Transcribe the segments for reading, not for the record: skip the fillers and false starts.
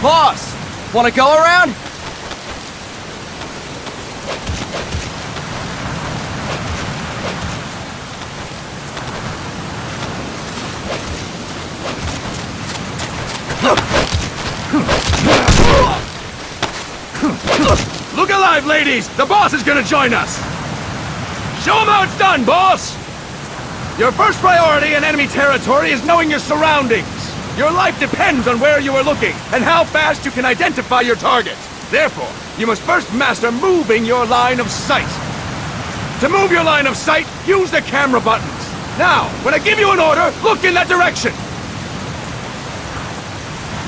Boss, wanna go around? Look alive, ladies! The boss is gonna join us! Show him how it's done, boss! Your first priority in enemy territory is knowing your surroundings. Your life depends on where you are looking and how fast you can identify your target. Therefore, you must first master moving your line of sight. To move your line of sight, use the camera buttons. Now, when I give you an order, look in that direction.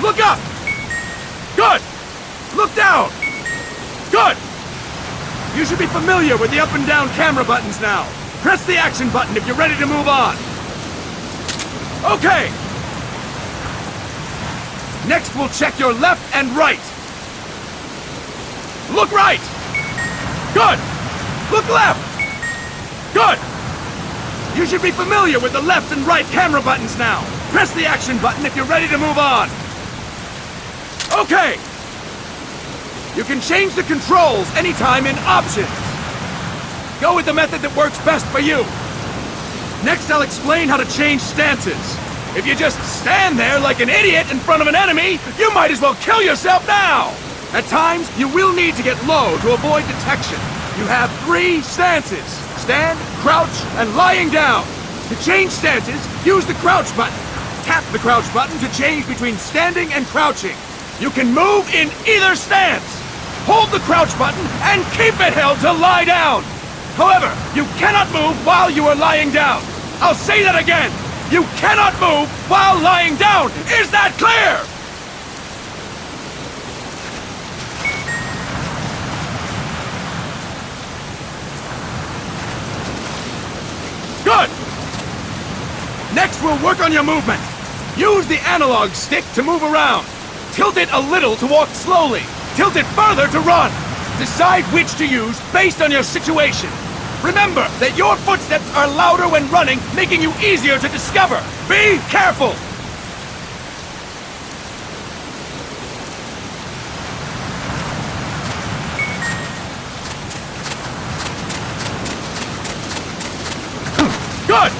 Look up! Good! Look down! Good! You should be familiar with the up and down camera buttons now. Press the action button if you're ready to move on. Okay! Next, we'll check your left and right. Look right! Good! Look left! Good! You should be familiar with the left and right camera buttons now. Press the action button if you're ready to move on. Okay! You can change the controls anytime in Options. Go with the method that works best for you. Next, I'll explain how to change stances. If you just stand there like an idiot in front of an enemy, you might as well kill yourself now! At times, you will need to get low to avoid detection. You have 3 stances: stand, crouch, and lying down. To change stances, use the crouch button. Tap the crouch button to change between standing and crouching. You can move in either stance. Hold the crouch button and keep it held to lie down. However, you cannot move while you are lying down. I'll say that again. You cannot move while lying down. Is that clear? Good. Next, we'll work on your movement. Use the analog stick to move around. Tilt it a little to walk slowly. Tilt it further to run. Decide which to use based on your situation. Remember that your footsteps are louder when running, making you easier to discover. Be careful! Good!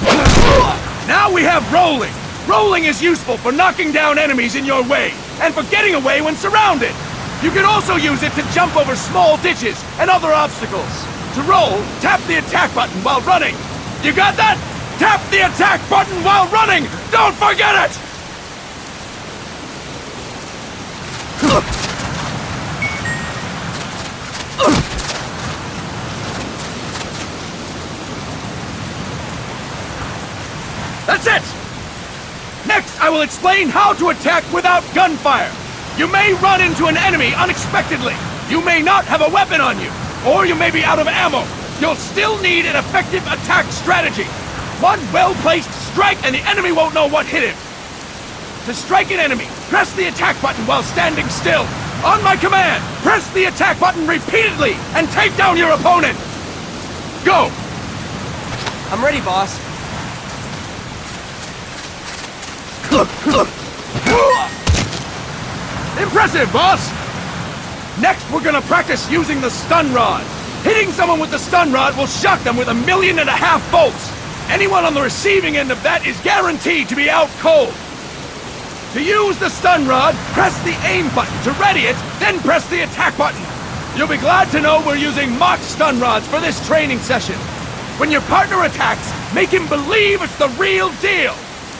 Now we have rolling. Rolling is useful for knocking down enemies in your way, and for getting away when surrounded. You can also use it to jump over small ditches and other obstacles. To roll, tap the attack button while running. You got that? Tap the attack button while running! Don't forget it! That's it! Next, I will explain how to attack without gunfire. You may run into an enemy unexpectedly. You may not have a weapon on you, or you may be out of ammo. You'll still need an effective attack strategy. One well-placed strike and the enemy won't know what hit him. To strike an enemy, press the attack button while standing still. On my command, press the attack button repeatedly and take down your opponent. Go! I'm ready, boss. Impressive, boss! Next, we're gonna practice using the stun rod. Hitting someone with the stun rod will shock them with 1.5 million volts. Anyone on the receiving end of that is guaranteed to be out cold. To use the stun rod, press the aim button to ready it, then press the attack button. You'll be glad to know we're using mock stun rods for this training session. When your partner attacks, make him believe it's the real deal.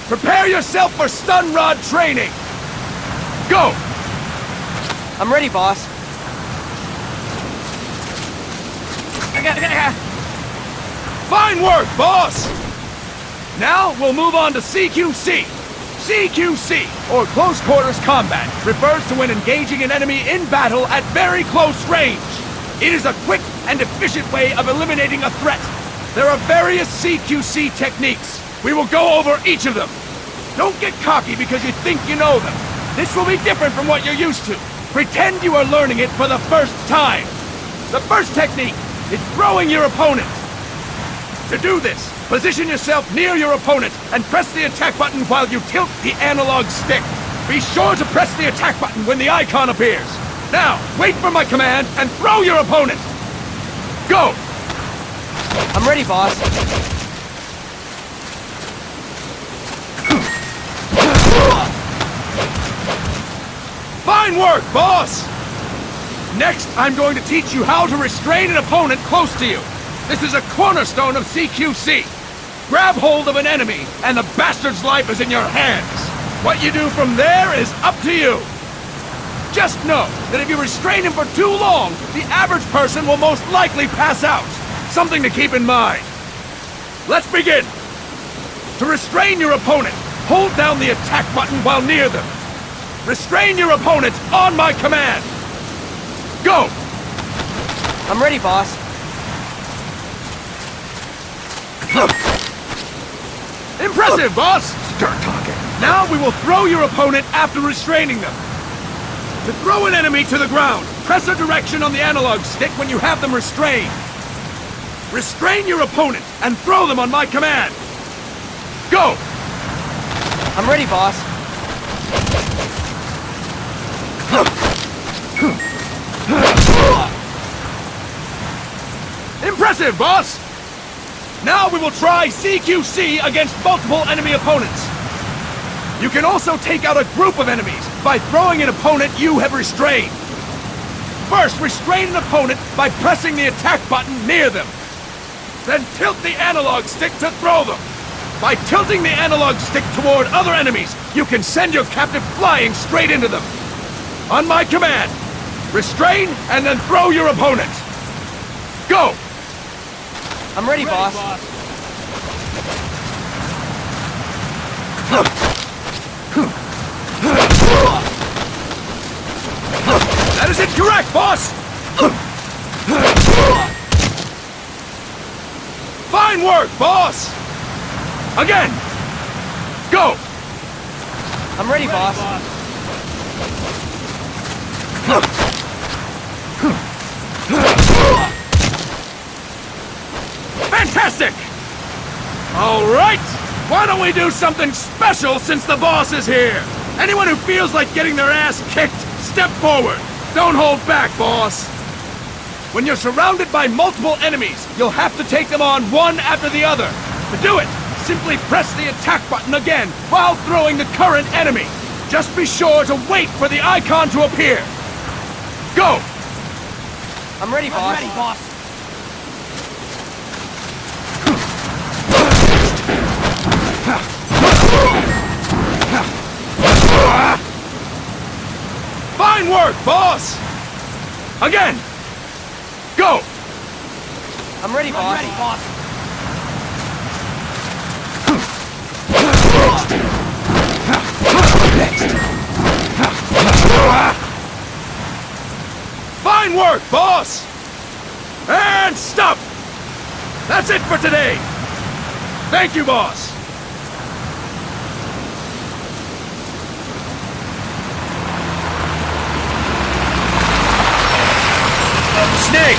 Prepare yourself for stun rod training. Go! I'm ready, boss. Fine work, boss! Now, we'll move on to CQC. CQC, or Close Quarters Combat, refers to when engaging an enemy in battle at very close range. It is a quick and efficient way of eliminating a threat. There are various CQC techniques. We will go over each of them. Don't get cocky because you think you know them. This will be different from what you're used to. Pretend you are learning it for the first time. The first technique is throwing your opponent. To do this, position yourself near your opponent and press the attack button while you tilt the analog stick. Be sure to press the attack button when the icon appears. Now, wait for my command and throw your opponent! Go! I'm ready, boss. Fine work, boss! Next, I'm going to teach you how to restrain an opponent close to you. This is a cornerstone of CQC. Grab hold of an enemy, and the bastard's life is in your hands. What you do from there is up to you. Just know that if you restrain him for too long, the average person will most likely pass out. Something to keep in mind. Let's begin. To restrain your opponent, hold down the attack button while near them. Restrain your opponent on my command. Go! I'm ready, boss. Impressive, boss! Start talking. Now we will throw your opponent after restraining them. To throw an enemy to the ground, press a direction on the analog stick when you have them restrained. Restrain your opponent and throw them on my command. Go! I'm ready, boss. Impressive, boss! Now we will try CQC against multiple enemy opponents. You can also take out a group of enemies by throwing an opponent you have restrained. First, restrain an opponent by pressing the attack button near them. Then tilt the analog stick to throw them. By tilting the analog stick toward other enemies, you can send your captive flying straight into them. On my command, restrain and then throw your opponent. Go! I'm ready, boss. That is incorrect, boss! Fine work, boss! Again! Go! I'm ready, boss. Fantastic! All right! Why don't we do something special since the boss is here? Anyone who feels like getting their ass kicked, step forward. Don't hold back, boss. When you're surrounded by multiple enemies, you'll have to take them on one after the other. To do it, simply press the attack button again while throwing the current enemy. Just be sure to wait for the icon to appear. Go! I'm ready, boss. I'm ready, boss. Fine work, boss! Again! Go! I'm ready, boss. I'm ready, boss. Fine work, boss! And stop! That's it for today! Thank you, boss! Snake!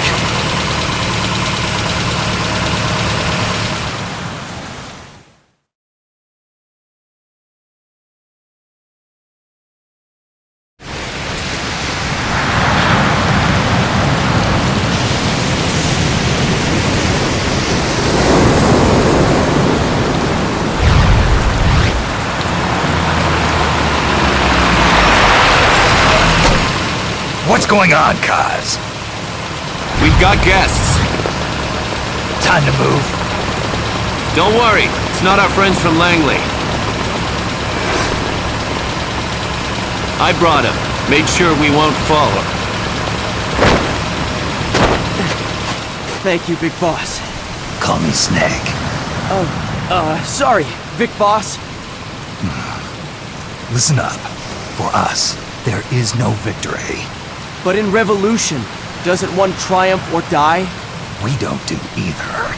What's going on, Kaz? We've got guests. Time to move. Don't worry, it's not our friends from Langley. I brought him. Made sure we won't fall. Thank you, Big Boss. Call me Snake. Sorry, Vic Boss. Listen up. For us, there is no victory. But in Revolution, doesn't one triumph or die? We don't do either.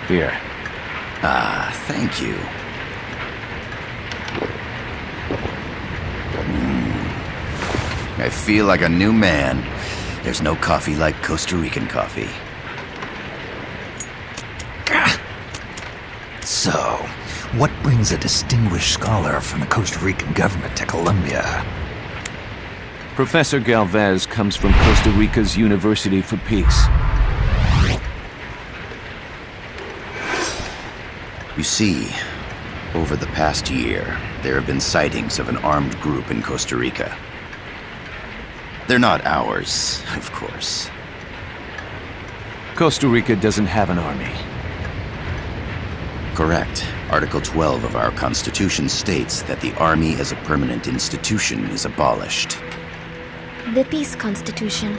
Here. Ah, thank you. I feel like a new man. There's no coffee like Costa Rican coffee. So, what brings a distinguished scholar from the Costa Rican government to Colombia? Professor Galvez comes from Costa Rica's University for Peace. You see, over the past year, there have been sightings of an armed group in Costa Rica. They're not ours, of course. Costa Rica doesn't have an army. Correct. Article 12 of our Constitution states that the Army as a permanent institution is abolished. The Peace Constitution.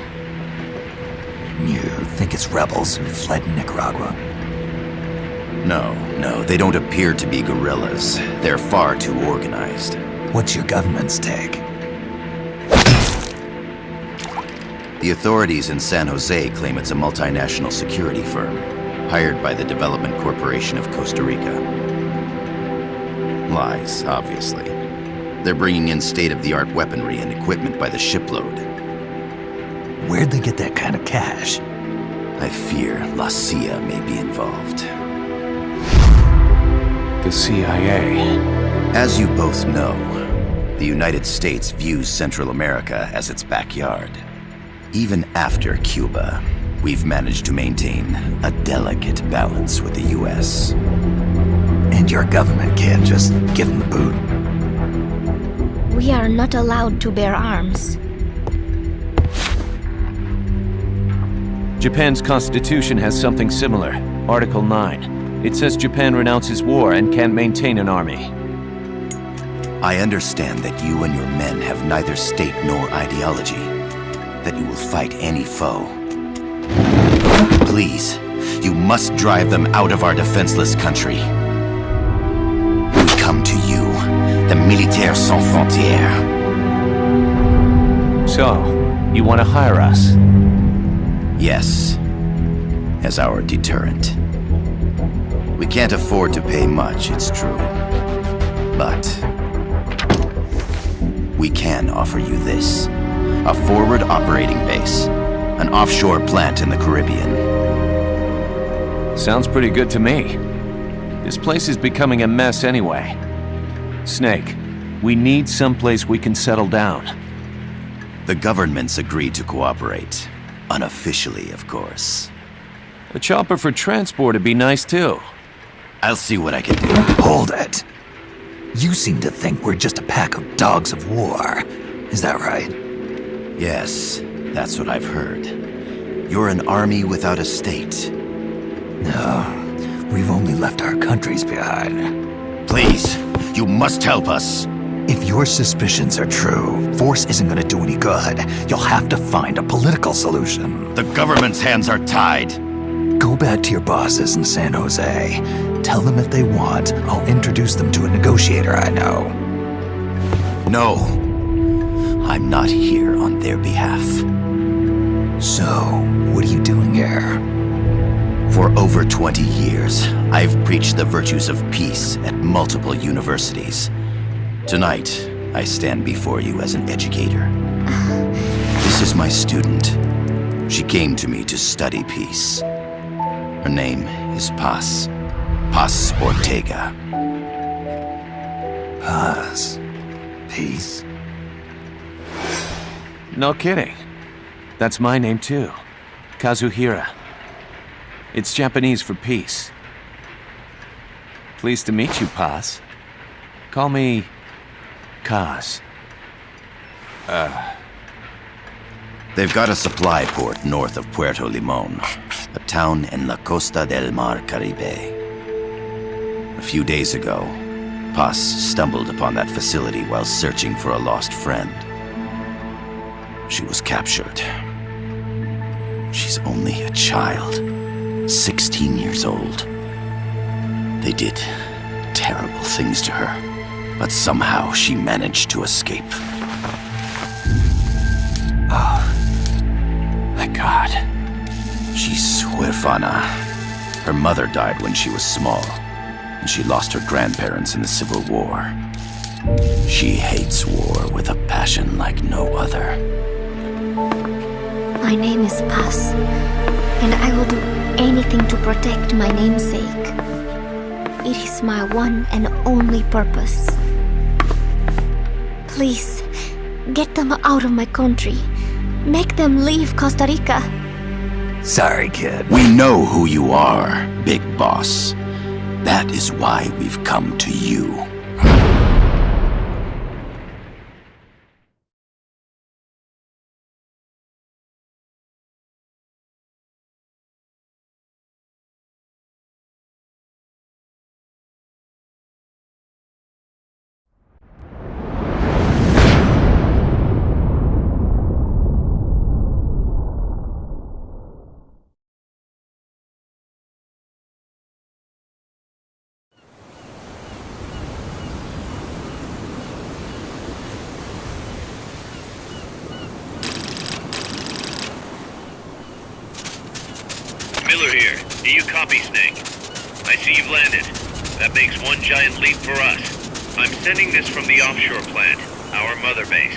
You think it's rebels who fled Nicaragua? No, they don't appear to be guerrillas. They're far too organized. What's your government's take? The authorities in San Jose claim it's a multinational security firm, hired by the Development Corporation of Costa Rica. Lies, obviously. They're bringing in state-of-the-art weaponry and equipment by the shipload. Where'd they get that kind of cash? I fear La CIA may be involved. The CIA. As you both know, the United States views Central America as its backyard. Even after Cuba, we've managed to maintain a delicate balance with the US. And your government can't just give them the boot? We are not allowed to bear arms. Japan's constitution has something similar. Article 9. It says Japan renounces war and can't maintain an army. I understand that you and your men have neither state nor ideology, that you will fight any foe. Please, you must drive them out of our defenseless country. We come to you, the Militaires Sans Frontières. So, you want to hire us? Yes, as our deterrent. We can't afford to pay much, it's true. But we can offer you this. A forward operating base. An offshore plant in the Caribbean. Sounds pretty good to me. This place is becoming a mess anyway. Snake, we need someplace we can settle down. The governments agreed to cooperate. Unofficially, of course. A chopper for transport would be nice too. I'll see what I can do. Hold it. You seem to think we're just a pack of dogs of war. Is that right? Yes, that's what I've heard. You're an army without a state. No, we've only left our countries behind. Please, you must help us. If your suspicions are true, force isn't gonna do any good. You'll have to find a political solution. The government's hands are tied. Go back to your bosses in San Jose. Tell them if they want, I'll introduce them to a negotiator I know. No, I'm not here on their behalf. So, what are you doing here? For over 20 years, I've preached the virtues of peace at multiple universities. Tonight, I stand before you as an educator. This is my student. She came to me to study peace. Her name is Paz. Paz Ortega. Paz. Peace. No kidding. That's my name too. Kazuhira. It's Japanese for peace. Pleased to meet you, Paz. Call me Kaz. They've got a supply port north of Puerto Limon, a town in la Costa del Mar Caribe. A few days ago, Paz stumbled upon that facility while searching for a lost friend. She was captured. She's only a child, 16 years old. They did terrible things to her, but somehow she managed to escape. Oh, my God. She's huérfana. Her mother died when she was small. She lost her grandparents in the Civil War. She hates war with a passion like no other. My name is Paz, and I will do anything to protect my namesake. It is my one and only purpose. Please, get them out of my country. Make them leave Costa Rica. Sorry, kid. We know who you are, Big Boss. That is why we've come to you. Miller here. Do you copy, Snake? I see you've landed. That makes one giant leap for us. I'm sending this from the offshore plant, our mother base.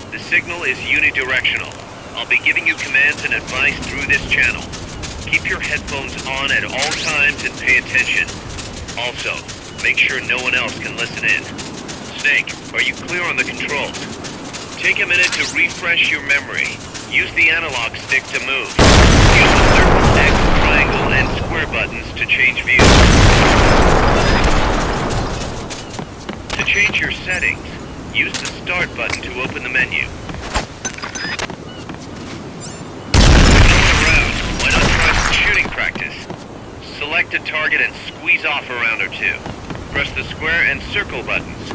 The signal is unidirectional. I'll be giving you commands and advice through this channel. Keep your headphones on at all times and pay attention. Also, make sure no one else can listen in. Snake, are you clear on the controls? Take a minute to refresh your memory. Use the analog stick to move. Use the circle, X, triangle, and square buttons to change views. To change your settings, use the start button to open the menu. Going around, why not try some shooting practice? Select a target and squeeze off a round or two. Press the square and circle buttons.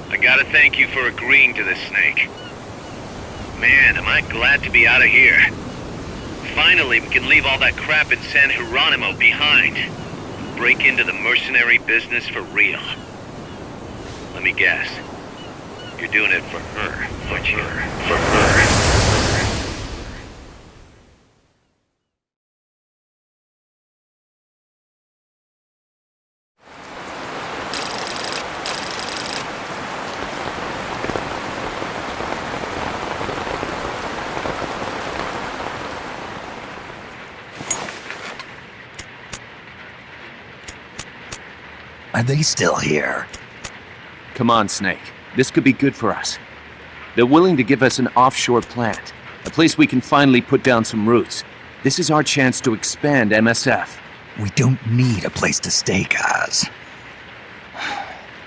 I gotta thank you for agreeing to this, Snake. Man, am I glad to be out of here. Finally, we can leave all that crap in San Geronimo behind. Break into the mercenary business for real. Let me guess. You're doing it for her, aren't you? For her. Are they still here? Come on, Snake. This could be good for us. They're willing to give us an offshore plant, a place we can finally put down some roots. This is our chance to expand MSF. We don't need a place to stay, guys.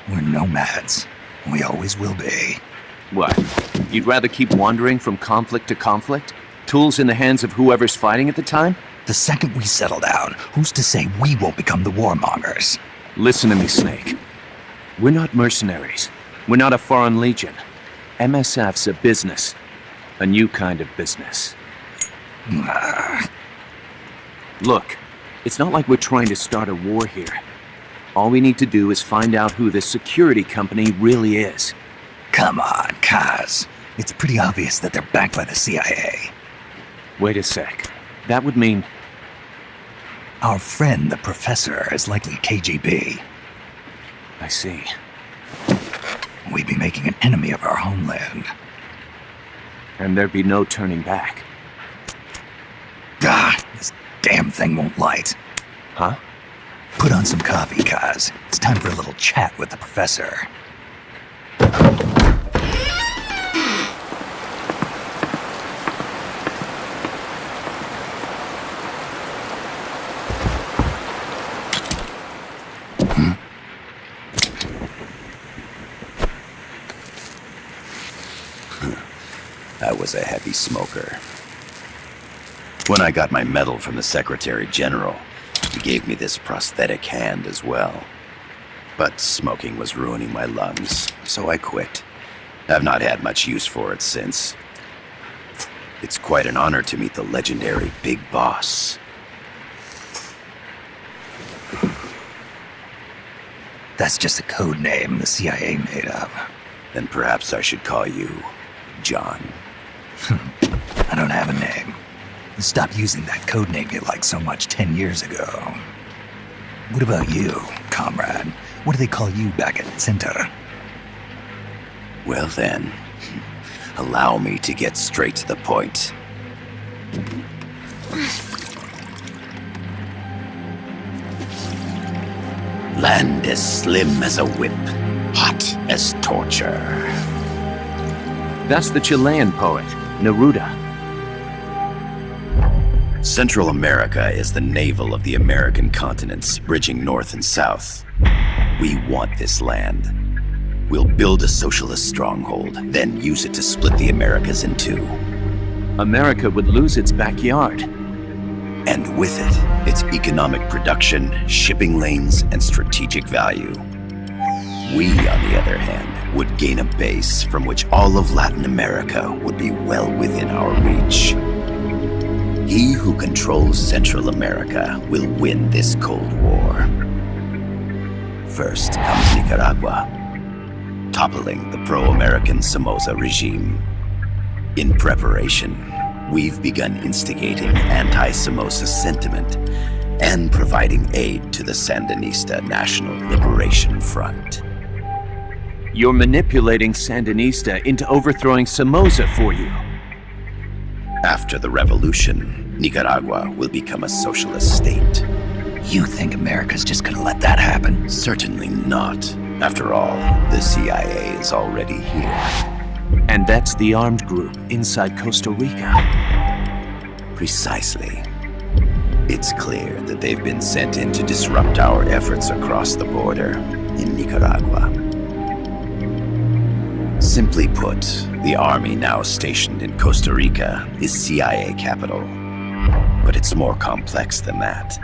We're nomads. We always will be. What? You'd rather keep wandering from conflict to conflict? Tools in the hands of whoever's fighting at the time? The second we settle down, who's to say we won't become the warmongers? Listen to me, Snake. We're not mercenaries. We're not a foreign legion. MSF's a business. A new kind of business. Look, it's not like we're trying to start a war here. All we need to do is find out who this security company really is. Come on, Kaz. It's pretty obvious that they're backed by the CIA. Wait a sec. That would mean... Our friend, the professor, is likely KGB. I see. We'd be making an enemy of our homeland. And there'd be no turning back. This damn thing won't light. Huh? Put on some coffee, Kaz. It's time for a little chat with the professor. I was a heavy smoker. When I got my medal from the Secretary General, he gave me this prosthetic hand as well. But smoking was ruining my lungs, so I quit. I've not had much use for it since. It's quite an honor to meet the legendary Big Boss. That's just a code name the CIA made up. Then perhaps I should call you John. I don't have a name. Stop using that code name you liked so much 10 years ago. What about you, comrade? What do they call you back at Center? Well then, allow me to get straight to the point. Land as slim as a whip, hot as torture. That's the Chilean poet, Neruda. Central America is the navel of the American continents, bridging north and south. We want this land. We'll build a socialist stronghold, then use it to split the Americas in two. America would lose its backyard. And with it, its economic production, shipping lanes, and strategic value. We, on the other hand, would gain a base from which all of Latin America would be well within our reach. He who controls Central America will win this Cold War. First comes Nicaragua, toppling the pro-American Somoza regime. In preparation, we've begun instigating anti-Somoza sentiment and providing aid to the Sandinista National Liberation Front. You're manipulating Sandinista into overthrowing Somoza for you. After the revolution, Nicaragua will become a socialist state. You think America's just gonna let that happen? Certainly not. After all, the CIA is already here. And that's the armed group inside Costa Rica. Precisely. It's clear that they've been sent in to disrupt our efforts across the border in Nicaragua. Simply put, the army now stationed in Costa Rica is CIA capital. But it's more complex than that.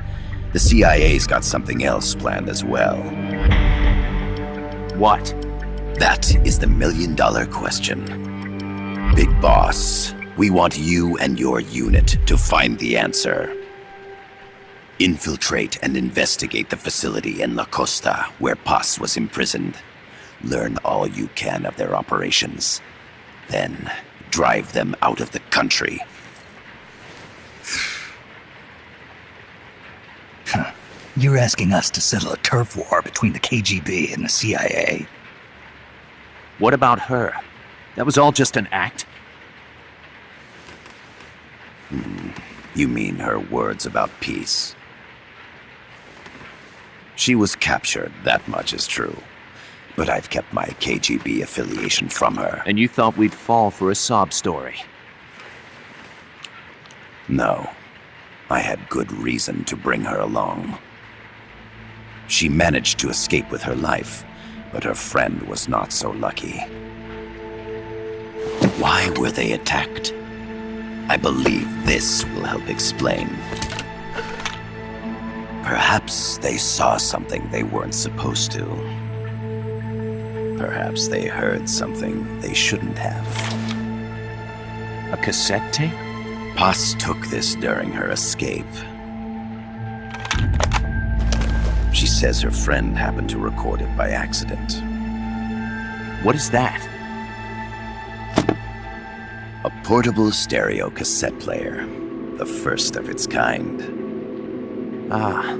The CIA's got something else planned as well. What? That is the million-dollar question. Big Boss, we want you and your unit to find the answer. Infiltrate and investigate the facility in La Costa where Paz was imprisoned. Learn all you can of their operations. Then, drive them out of the country. You're asking us to settle a turf war between the KGB and the CIA? What about her? That was all just an act? You mean her words about peace? She was captured, that much is true. But I've kept my KGB affiliation from her. And you thought we'd fall for a sob story? No. I had good reason to bring her along. She managed to escape with her life, but her friend was not so lucky. Why were they attacked? I believe this will help explain. Perhaps they saw something they weren't supposed to. Perhaps they heard something they shouldn't have. A cassette tape? Paz took this during her escape. She says her friend happened to record it by accident. What is that? A portable stereo cassette player. The first of its kind. Ah,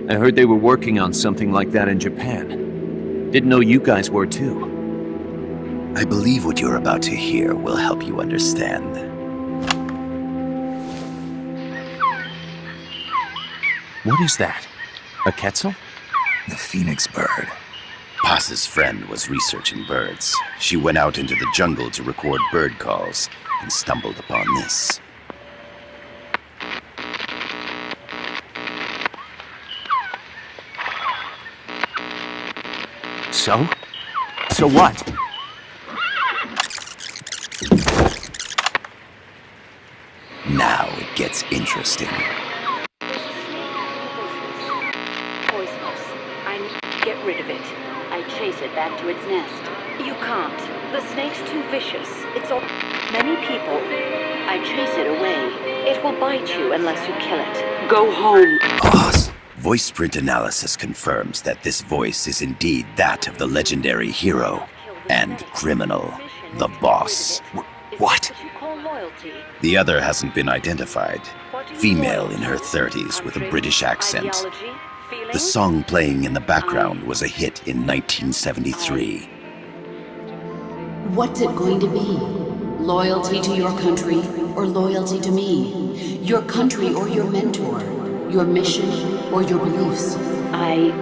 I heard they were working on something like that in Japan. Didn't know you guys were too. I believe what you're about to hear will help you understand. What is that? A Quetzal? The phoenix bird. Paz's friend was researching birds. She went out into the jungle to record bird calls and stumbled upon this. So? So what? Now it gets interesting. Poisonous. I need to get rid of it. I chase it back to its nest. You can't. The snake's too vicious. It's all many people. I chase it away. It will bite you unless you kill it. Go home. Boss. Voice print analysis confirms that this voice is indeed that of the legendary hero and criminal, the Boss. What? call loyalty? The other hasn't been identified. What do you Female loyal in to? her 30s with a Country, British accent. ideology, feelings? The song playing in the background was a hit in 1973. What's it going to be? Loyalty to your country or loyalty to me? Your country or your mentor? Your mission or your beliefs? I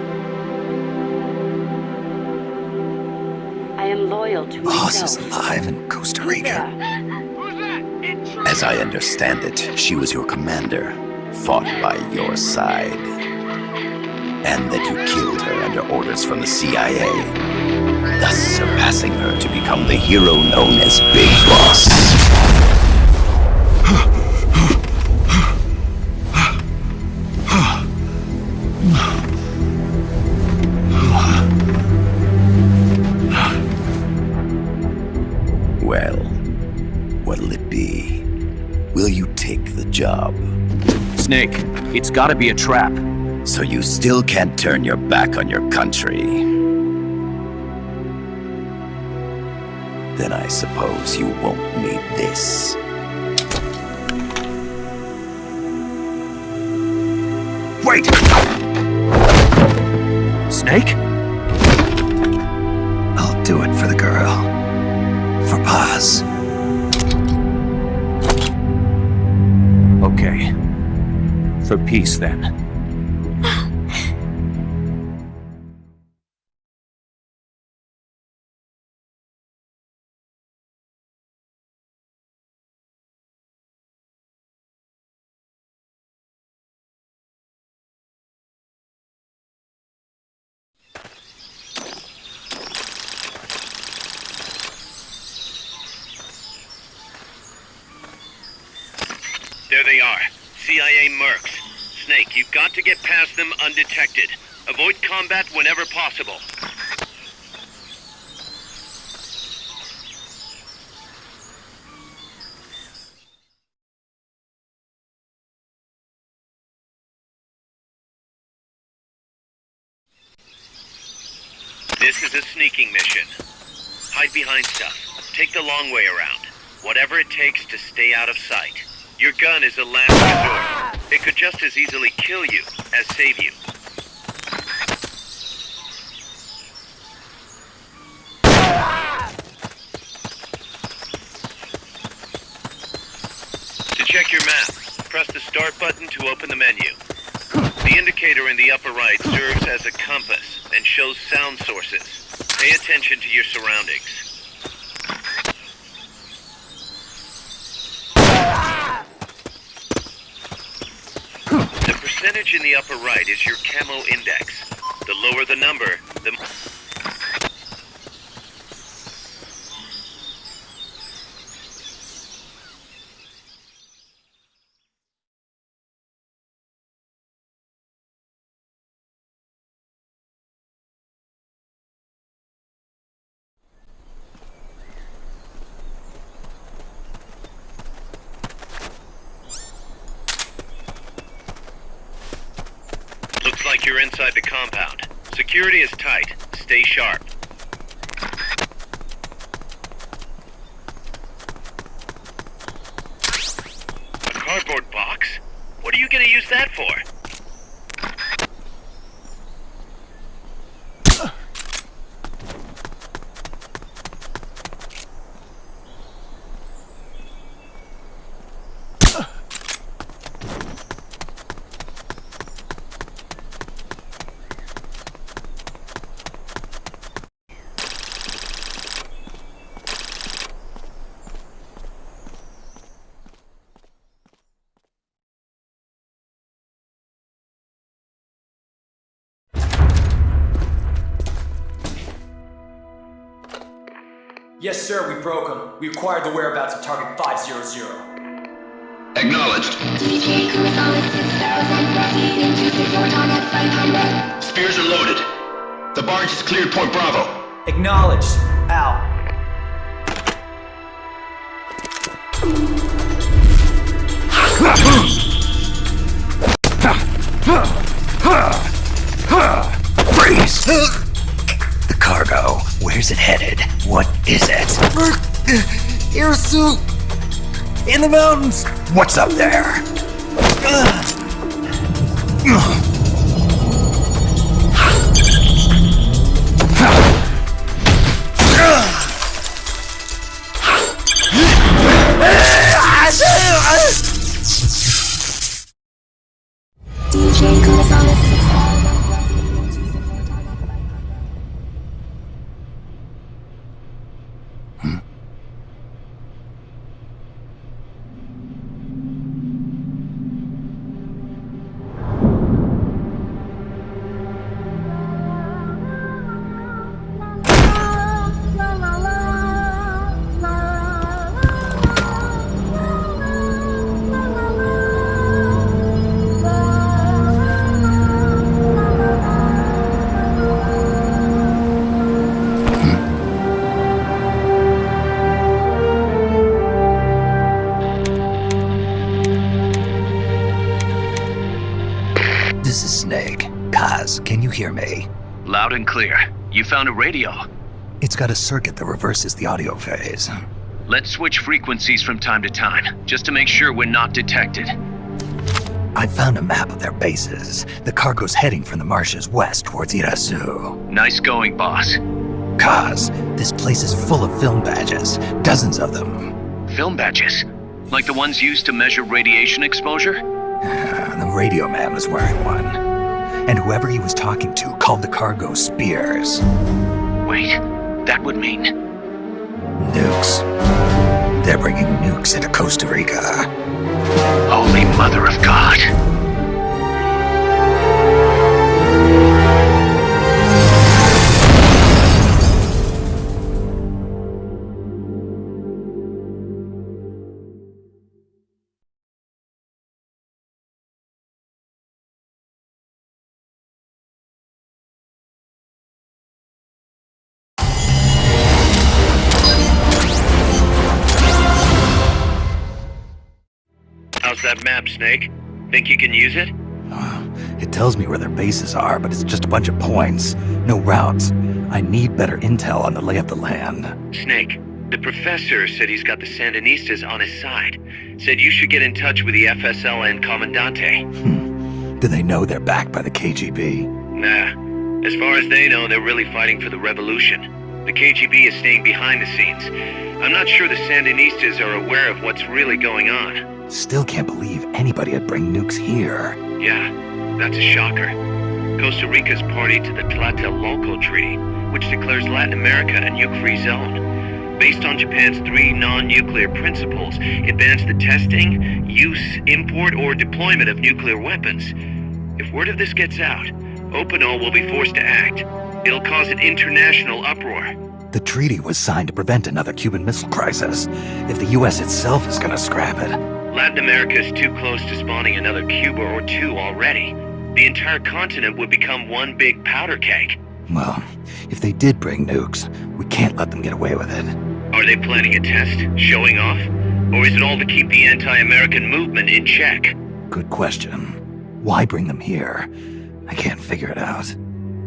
am loyal to Boss myself. is alive in Costa Rica. As I understand it, she was your commander, fought by your side. And that you killed her under orders from the CIA, thus surpassing her to become the hero known as Big Boss. Well, what'll it be? Will you take the job? Snake, it's gotta be a trap. So you still can't turn your back on your country? Then I suppose you won't need this. Wait! Snake? I'll do it for the girl. For Paz. Okay. For peace, then. There they are. CIA mercs. Snake, you've got to get past them undetected. Avoid combat whenever possible. This is a sneaking mission. Hide behind stuff. Take the long way around. Whatever it takes to stay out of sight. Your gun is a last resort. It could just as easily kill you as save you. To check your map, press the start button to open the menu. The indicator in the upper right serves as a compass and shows sound sources. Pay attention to your surroundings. The percentage in the upper right is your camo index. The lower the number, the more... Looks like you're inside the compound. Security is tight. Stay sharp. A cardboard box? What are you gonna use that for? Yes, sir, we broke them. We acquired the whereabouts of target 500. Acknowledged. DJ Kurosawa 6000 proceed into secure target 500. Spears are loaded. The barge has cleared Point Bravo. Acknowledged. Out. Freeze! The cargo. Where's it headed? What is it? Air suit! In the mountains! What's up there? DJ Gonzalez. This is Snake. Kaz, can you hear me? Loud and clear. You found a radio. It's got a circuit that reverses the audio phase. Let's switch frequencies from time to time, just to make sure we're not detected. I found a map of their bases. The cargo's heading from the marshes west towards Irasu. Nice going, boss. Kaz, this place is full of film badges. Dozens of them. Film badges? Like the ones used to measure radiation exposure? The radio man was wearing one. And whoever he was talking to called the cargo Spears. Wait, that would mean... Nukes. They're bringing nukes into Costa Rica. Holy Mother of God. How's that map, Snake? Think you can use it? It tells me where their bases are, but it's just a bunch of points. No routes. I need better intel on the lay of the land. Snake, the professor said he's got the Sandinistas on his side. Said you should get in touch with the FSL and Commandante. Do they know they're backed by the KGB? Nah. As far as they know, they're really fighting for the revolution. The KGB is staying behind the scenes. I'm not sure the Sandinistas are aware of what's really going on. Still can't believe anybody would bring nukes here. Yeah, that's a shocker. Costa Rica's party to the Tlatelolco Treaty, which declares Latin America a nuke-free zone. Based on Japan's 3 non-nuclear principles, it bans the testing, use, import, or deployment of nuclear weapons. If word of this gets out, Opinol will be forced to act. It'll cause an international uproar. The treaty was signed to prevent another Cuban Missile Crisis. If the U.S. itself is gonna scrap it... Latin America is too close to spawning another Cuba or 2 already. The entire continent would become one big powder keg. Well, if they did bring nukes, we can't let them get away with it. Are they planning a test? Showing off? Or is it all to keep the anti-American movement in check? Good question. Why bring them here? I can't figure it out.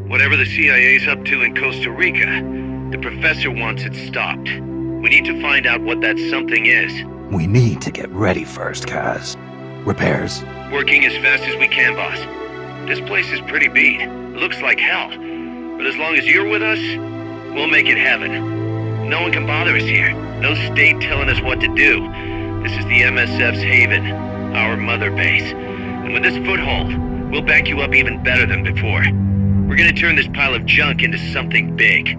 Whatever the CIA's up to in Costa Rica, the professor wants it stopped. We need to find out what that something is. We need to get ready first, Kaz. Repairs? Working as fast as we can, boss. This place is pretty beat. Looks like hell. But as long as you're with us, we'll make it heaven. No one can bother us here. No state telling us what to do. This is the MSF's haven, our mother base. And with this foothold, we'll back you up even better than before. We're gonna turn this pile of junk into something big.